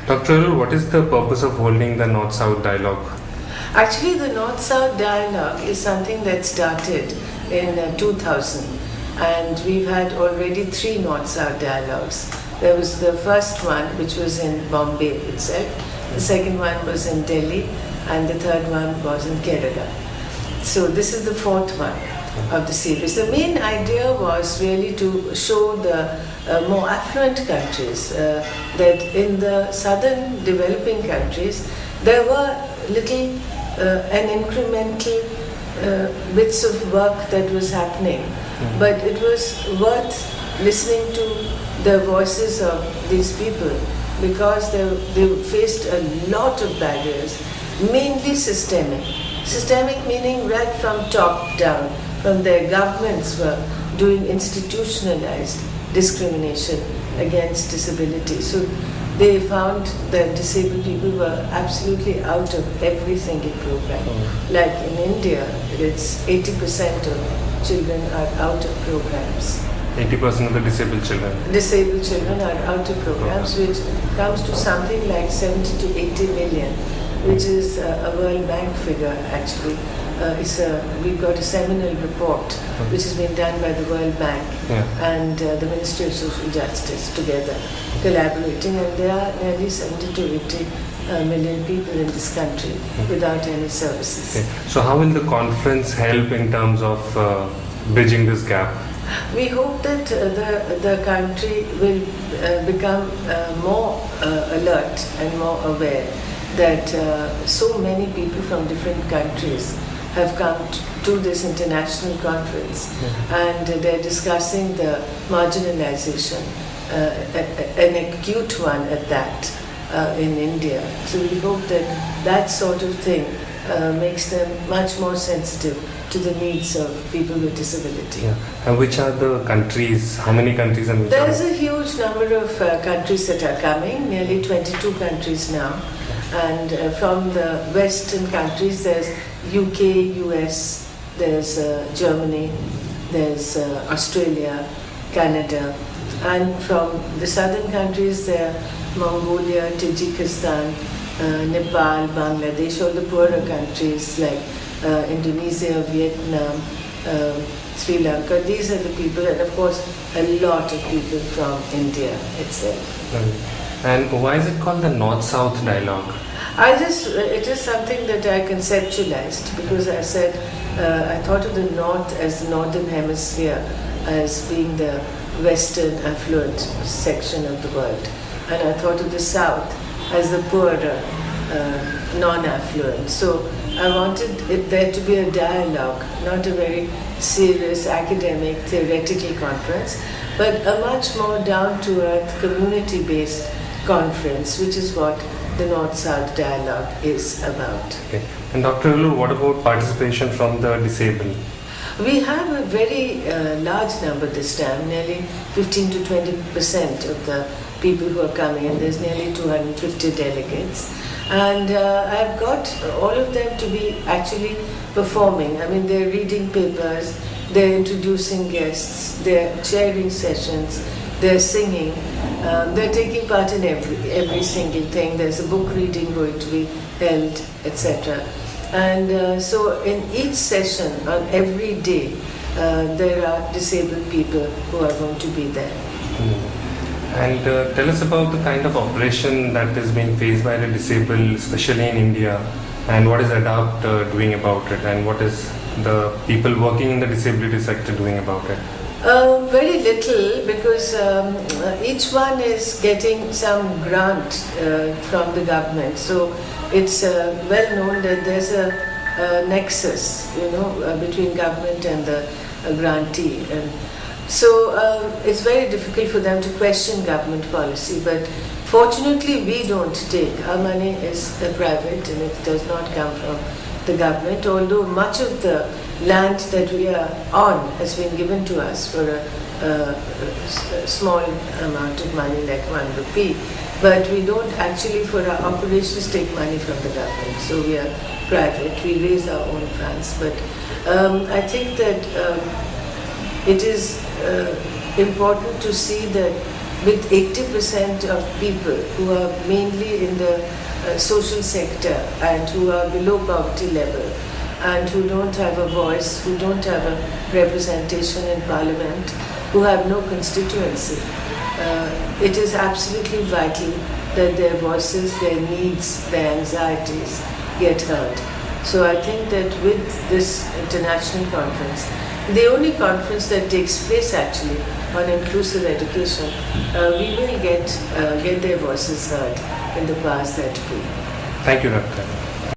Dr. Alur, what is the purpose of holding the North South Dialogue? Actually, the North South Dialogue is something that started in 2000, and we've had already 3 North South Dialogues. There was the first one, which was in Bombay itself, the second one was in Delhi, and the third one was in Kerala. So this is the 4th one of the series. The main idea was really to show the more affluent countries that in the southern developing countries there were little and incremental bits of work that was happening, but it was worth listening to the voices of these people because they faced a lot of barriers, mainly systemic. Systemic meaning right from top down, from their governments were doing institutionalized discrimination against disability. So they found that disabled people were absolutely out of every single program. Like in India, it's 80% of children are out of programs. 80% of the disabled children? Disabled children are out of programs, which comes to something like 70 to 80 million, which is a World Bank figure actually. We've got a seminal report which has been done by the World Bank and the Ministry of Social Justice together, collaborating, and there are nearly 70 to 80 million people in this country without any services. Okay. So how will the conference help in terms of bridging this gap? We hope that the country will become more alert and more aware that so many people from different countries have come to this international conference and they're discussing the marginalization, an acute one at that, in India. So we hope that that sort of thing makes them much more sensitive to the needs of people with disability. Yeah. And which are the countries? How many countries? And which There's a huge number of countries that are coming, nearly 22 countries now. And from the Western countries, there's UK, US, there's Germany, there's Australia, Canada. And from the southern countries, there are Mongolia, Tajikistan, Nepal, Bangladesh, all the poorer countries like Indonesia, Vietnam, Sri Lanka. These are the people, and of course, a lot of people from India itself. And why is it called the North-South Dialogue? It is something that I conceptualized because I said, I thought of the North as the Northern Hemisphere as being the Western affluent section of the world. And I thought of the South as the poorer, non-affluent. So I wanted there to be a dialogue, not a very serious academic theoretical conference, but a much more down-to-earth community-based conference, which is what the North-South Dialogue is about. Okay. And Dr. Alur, what about participation from the disabled? We have a very large number this time, nearly 15 to 20% of the people who are coming, and there's nearly 250 delegates. And I've got all of them to be actually performing. I mean, they're reading papers, they're introducing guests, they're chairing sessions, they're singing, they're taking part in every single thing. There's a book reading going to be held, etc. And so in each session, on every day, there are disabled people who are going to be there. And tell us about the kind of oppression that is being faced by the disabled, especially in India, and what is ADAPT doing about it, and what is the people working in the disability sector doing about it? Very little, because each one is getting some grant from the government. So it's well known that there's a nexus, between government and the grantee. And so it's very difficult for them to question government policy. But fortunately, we don't take. Our money is private and it does not come from the government, although much of the land that we are on has been given to us for a small amount of money, like 1 rupee. But we don't actually, for our operations, take money from the government. So we are private, we raise our own funds. But I think that it is important to see that with 80% of people who are mainly in the social sector and who are below poverty level and who don't have a voice, who don't have a representation in parliament, who have no constituency. It is absolutely vital that their voices, their needs, their anxieties get heard. So I think that with this international conference, the only conference that takes place actually on inclusive education, we will get their voices heard in the powers that be. Thank you, Dr.